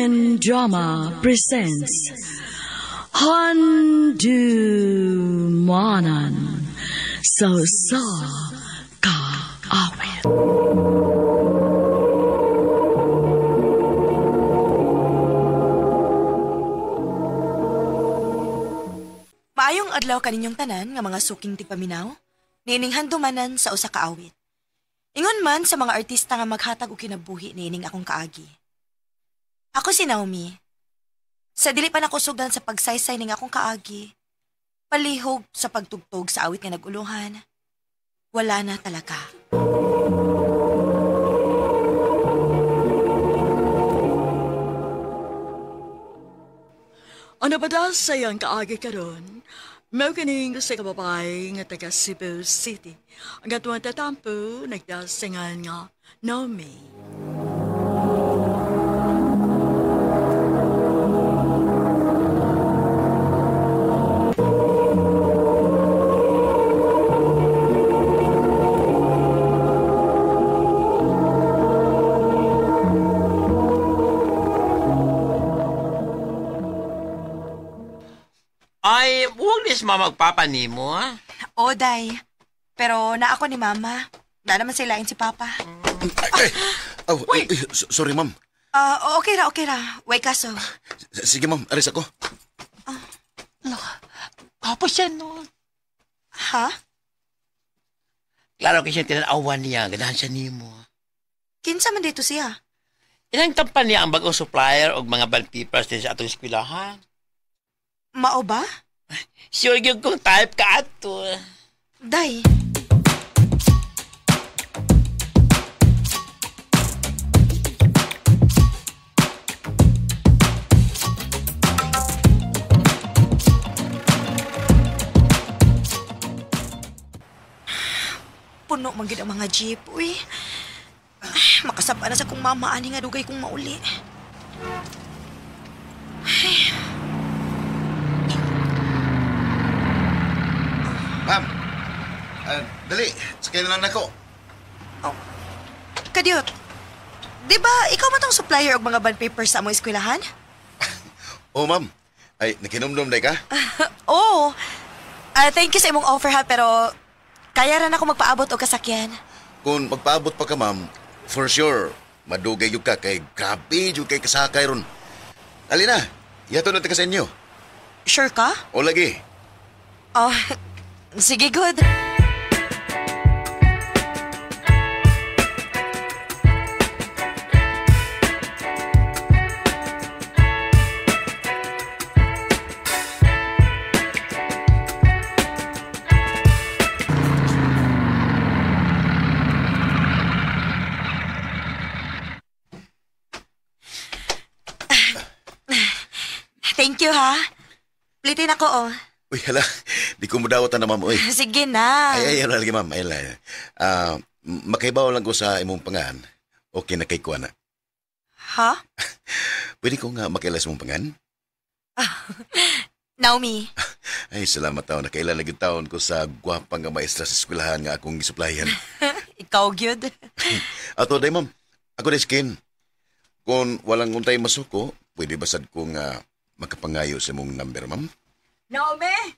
Philippine Drama presents Handumanan So Ka Awit. Maayong adlaw kaninyong tanan nga mga suking tigpaminaw, nining handumanan sa usa ka awit. Ingon man sa mga artista nga maghatag og kinabuhi nining akong kaagi. Ako si Naomi. Sa dili pa nakusugan sa pagsaysay ning akong kaagi, palihog sa pagtugtog sa awit nga naguluhan, wala na talaga. Ano ba daw sayang kaagi karon? Mao kining sa kababay nga taga Cebu City. Ang atuang tatampo nagdasingan nga Naomi. Ay, huwag nis magpapani mo, ha? O, day. Pero na ako ni Mama. Na naman silain si Papa. Sorry, ma'am. Okay ra. Way kaso. Sige, ma'am. Aris ako. Papa siya, no? Ha? Klaro kasi tinanawan niya, ganahan siya ni mo. Kinsa man dito siya? Ilang tampan niya ang bagong supplier o mga band papers din sa atong eskwelahan. Mao ba? Sure yung kung type ka ato. Day. Puno man gid ang mga jeep, uy. Makasaba na sa kong mama ani nga dugay kong mauli. Ma'am, dali. Sakay na lang ako. Oh. Kadyot, di ba ikaw man tong supplier og mga bond papers sa among eskwelahan? Oh, ma'am. Ay, nakinomdom day ka? Oo. Thank you sa imong offer ha, pero kaya rin ako magpaabot og kasakyan. Kung magpaabot pa ka, ma'am, for sure, madugay yung ka kay grabe yung kay kasakay ron. Alina, yato na ka sa inyo. Sure ka? O lagi. Oh, sige, good. Thank you, ha? Plitin ako, oh. Uy, hala. Di ko madawatan na, ma'am. Uy. Sige na. Ay, lagi, ma'am. Ay, makaibaw lang ko sa imong pangan. Okay na kay kuha na. Ha? Pwede ko nga makailas mong pangan? Naomi. Ay, salamat taon. Nakailala yung taon ko sa gwapang nga maestra sa eskwelahan nga akong isuplayan. Ikaw, gyud. Ato, day, ma'am. Ako day skin. Kung walang untay masuko, pwede basad ko nga makapangayo sa mong number, ma'am? Naomi!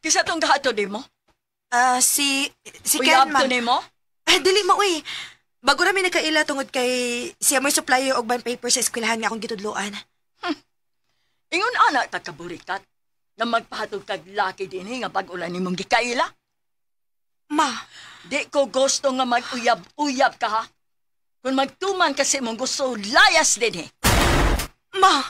Kisa tong gahato di mo? Si Uyab Ken, ma'am. to ni mo? Dili mo, uy. Bago namin nakaila tungod kay siya may supplier og bond paper sa eskwelahan nga akong gitudloan. Ingon anak tagkaburikat na magpahatog tag laki din nga pag-ulan ni mong gikaila. Ma, Di ko gusto nga mag-uyab-uyab ka ha. Kung magtuman kasi mong gusto, layas din eh. ma.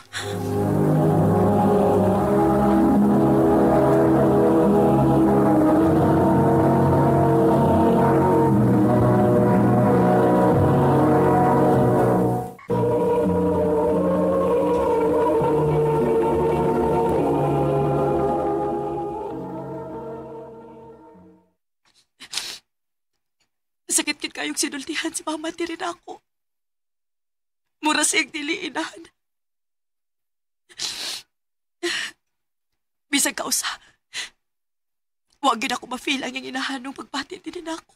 Sakit-kit kayong sinultihan si mama ti rin ako. Mura siyang diliinan. Bisag kausa. Huwag gina ako ma-feel ang yung inahanong pagpati din ako.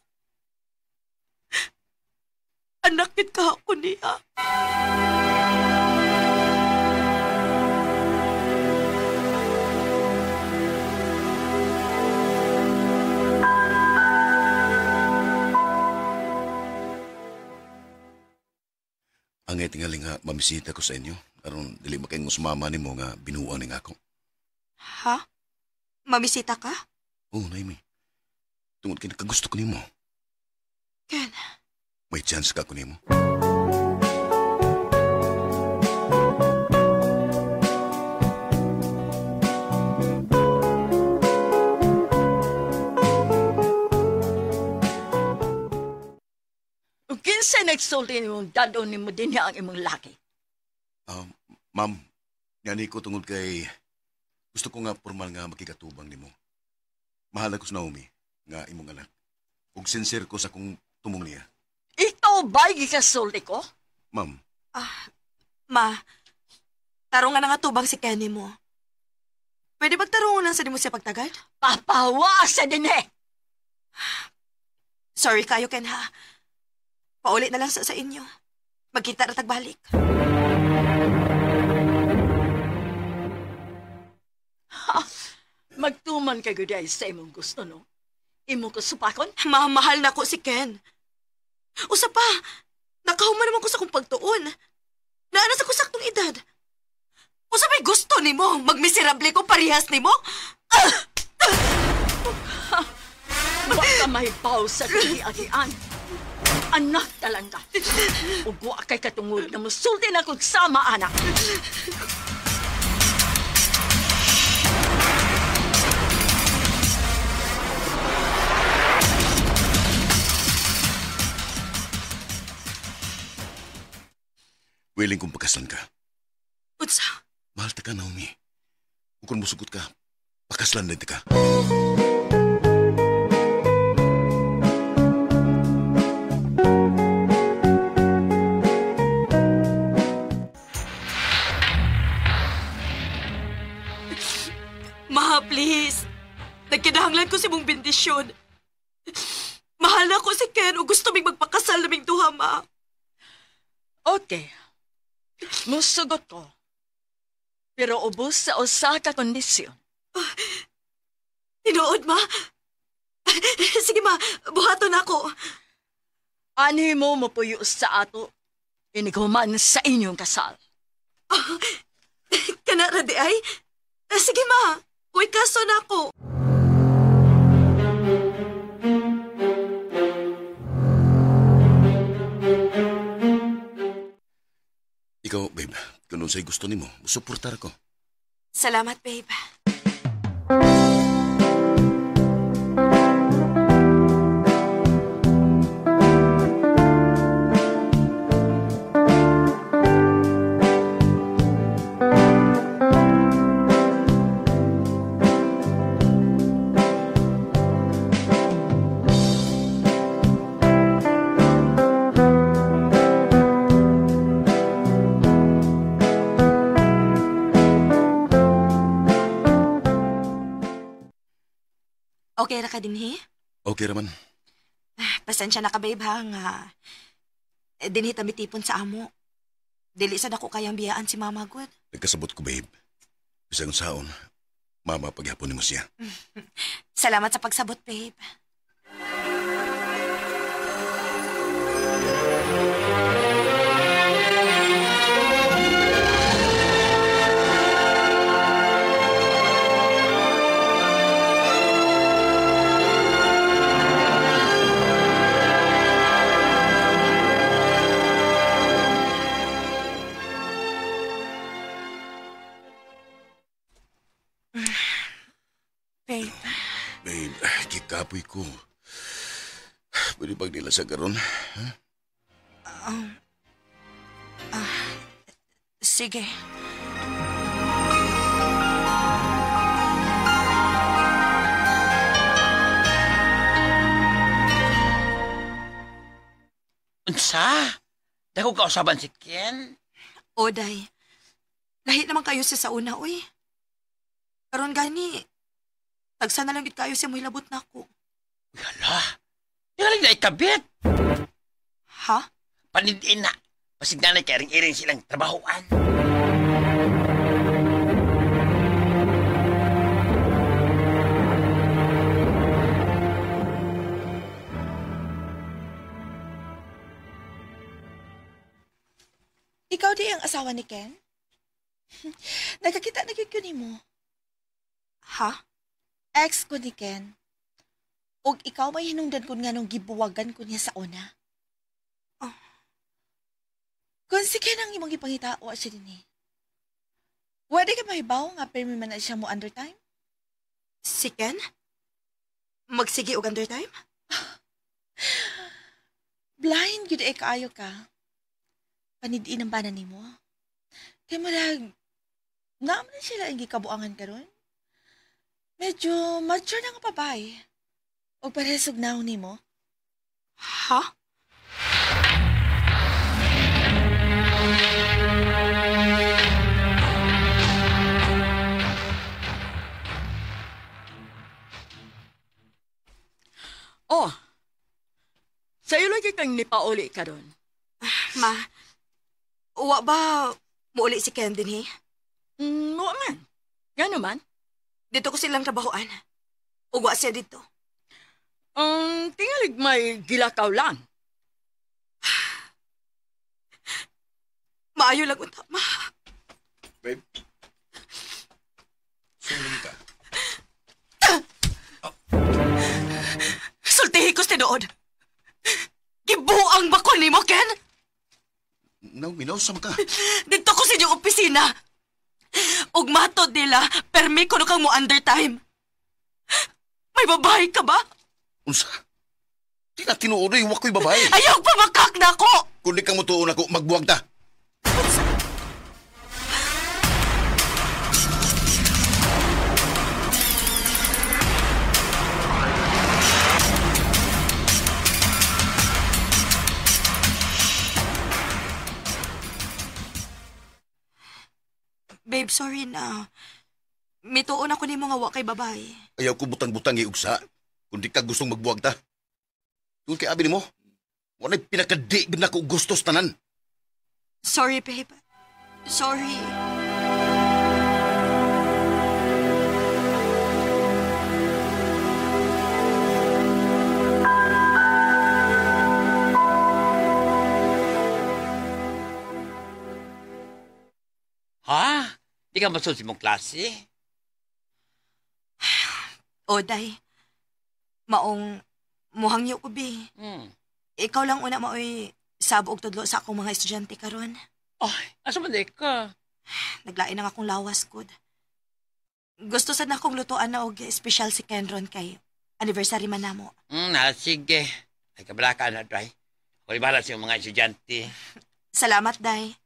anak gid ka ako niya. Angay tingali nga mamisita ko sa inyo. Aron dili makayong sumama nimo nga binuang ning ako. Ha? Mamisita ka? Oo, Naimi. Tungod kay nakagusto ko nimo. Ken, May chance ka ko nimo. Ug kinsa nagsulti nimong dadon nimo dinhi ang imong laki? Ma'am, ngani ko tungod kay gusto ko nga formal nga makikatubang nimo. Mahal ako sa Naomi nga imong anak. Ug sincere ko sa kung tumong niya. Ikaw ba'y gikasulti ko? Ma'am, ma, tarungan na nga tubang si Kenny mo. Pwede magtarungan lang sa di mo siya pagtagad? Papawa sa dinhi! Sorry kayo, Ken, ha? Paulit na lang sa inyo. Magkita na tagbalik. Magtuman ka guday sa imong gusto, no? Imo ko supakon? Mahal na ko si Ken. Usa pa, nakahuman naman ko sa kong pagtuon. Naana sa ko saktong edad. Usa pa'y gusto ni mo, magmiserable ko parehas ni mo? Baka may pausa kini agian. Anak talang ka. Ugwa kay katungod na musulti na kong sama, anak. willing kong pagkaslan ka. Utsa? Mahal ta ka, Naomi. Kung musugot ka, pakaslan din ka. Ma, please. Nagkinahanglan ko si mong bendisyon. Mahal na ko si Ken o gusto mig magpakasal naming duha, ma. Okay. Musugot ko. Pero ubos sa usa ka kondisyon. Tinuod, ma? Sige, ma. Buhaton ako. Ani mo mapuyo sa ato. Iniguman sa inyong kasal. Kanara di ay? Sige, ma. Uy, kaso na ako. Ikaw, babe, kung sa'y gusto nimo, suportar ko. Salamat, babe. Okay ra ka din, he? Okay raman. Pasensya na ka, babe, ha, nga. Dinhi tamitipon sa amo. Dili sa dako kayang biyaan si Mama Good. Nagkasabot ko, babe. Bisang saon, mama paghapon ni mo siya. Salamat sa pagsabot, babe. Babe. Babe, kikapoy ko. Pwede bang nila sa garon? Ha? Sige. Unsa? Dako ka usaban si Ken? Oday. Lahi naman kayo siya sa una, uy. Karon gani, tagsa na lang gid kayo siya mo hilabot na ako. Yala, tingalik na ikabit. Ha? Panidin na. Pasig nanay kay ring-iring silang trabahoan. Ikaw di ang asawa ni Ken? Nagkakita na yun mo. Ha? Ex ko ni Ken. Og ikaw may hinungdan ko nga nung gibuwagan ko niya sa una. Oh. Kung si Ken ang imong ipangitao siya din eh. Wala ka mahibaw nga permi man na siya mo under time? Si Ken? Magsige og under time? Blind yun eh kaayo ka. Panidiin ang banan ni mo. Kaya malag, naman na sila ang gikabuangan ka ron. Medyo mature na nga babae. O paresog na ni mo. Ha? Oh, sa'yo lagi kang nipauli ka doon. Ma, uwa ba muuli si Ken din eh? Oo man. Nga naman. Dito ko silang trabahoan. Uwa siya dito. Tingalig may gilakaw lang. Maayo lang unta, ma. Babe. Suling ka. Sultihi ko tinuod. Gibuang ba ko ni mo, Ken? Naomi, nausam ka. Dito ko sa inyong opisina. Ug matod nila, permi ko no kang mo under time. May babae ka ba? Unsa? Di na tinuodoy, wako'y babae. Ayaw pa makak na ko! Kung di ka mo tuon ako, magbuwag ta. Babe, sorry na. Mituon ako ni mga wakay babae. Ayaw ko butang-butang iugsa. Kung di ka gustong magbuwag ta. Doon kay abi mo, wala'y pinakadiig na ko gustos tanan. Sorry, babe. Sorry. Ha? Di ka masunod sa mong klase? Oday. Maong muhangyo ko, bi. Ikaw lang una maoy sabog tudlo sa akong mga estudyante karon. Ay, asa man di ka? Naglain ang akong lawas, kod. Gusto sad na akong lutuan na og espesyal si Kenron kay anniversary man namo. Sige. Ay, kabala ka na, Dry. Ako'y bahala sa mga estudyante. Salamat, Day.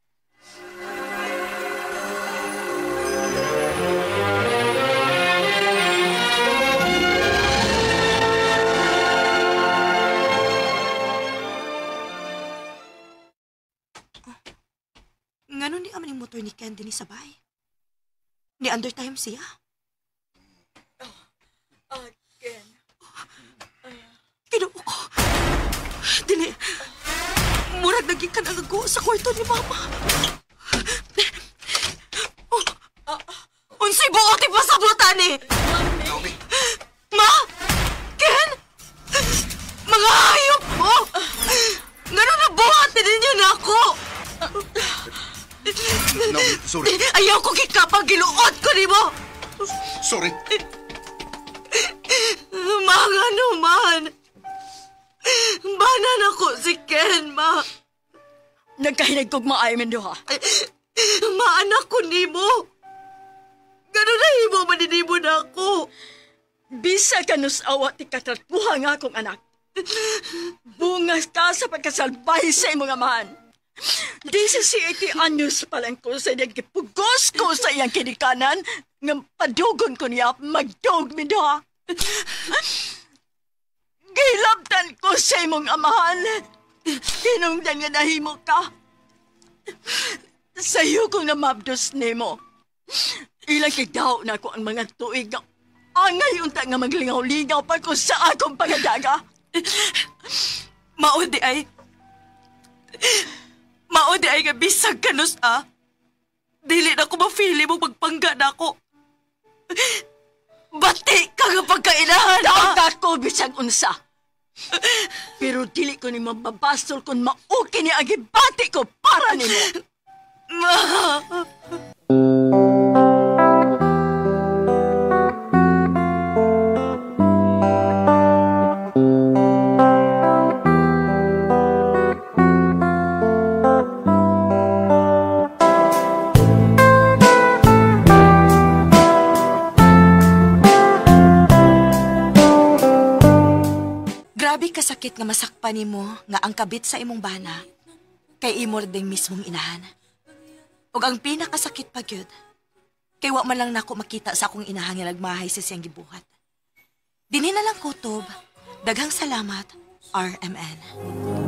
Nganon di aman yung motor ni Ken din sa bahay. Ni under time siya. Again. Kinuo ko. Dili. Murag naging ka nagago sa kwarto ni Mama. Unsay buot pa sa butan eh. Ma! Ken! Mga hayop mo! Nganon na buhat din ninyo na ako! Naomi, sorry. Ayaw ko kikapang giluot ko ni mo! Sorry. Mga naman! Banan ako si Ken, ma! Nagkahinag kong maayman do ha. Maanak ko ni mo! Ganun na himo maninimo na ako! Bisa ka nus awa ti katratuha nga akong anak. Bungas ka sa pagkasalbay sa imong amahan. 17 anyos pa lang ko sa iyang gipugos ko sa iyang kinikanan nga padugon ko niya magdog mi da. Gilabtan ko sa imong amahan. Hinungdan nga nahimo ka. Sa'yo kong namabdos nimo. Ilang kigdaw na ko ang mga tuig nga angay unta nga maglingaw-lingaw pa ko sa akong pagadaga. Maudi ay, Day nga bisag kanus dili na ko mafili mo magpangga na ako. Bati ka nga pagkainahan, Daog ako bisag unsa. Pero dili ko ni mababasol kung mauki ni agibati ko para nimo. Ma! Grabe kasakit nga masakpan nimo nga ang kabit sa imong bana kay imor ding mismong inahan. Ug ang pinakasakit pa gyud kay wa man lang nako makita sa akong inahan nga nagmahay sa siyang gibuhat. Dinhi na lang kutob. Daghang salamat, RMN.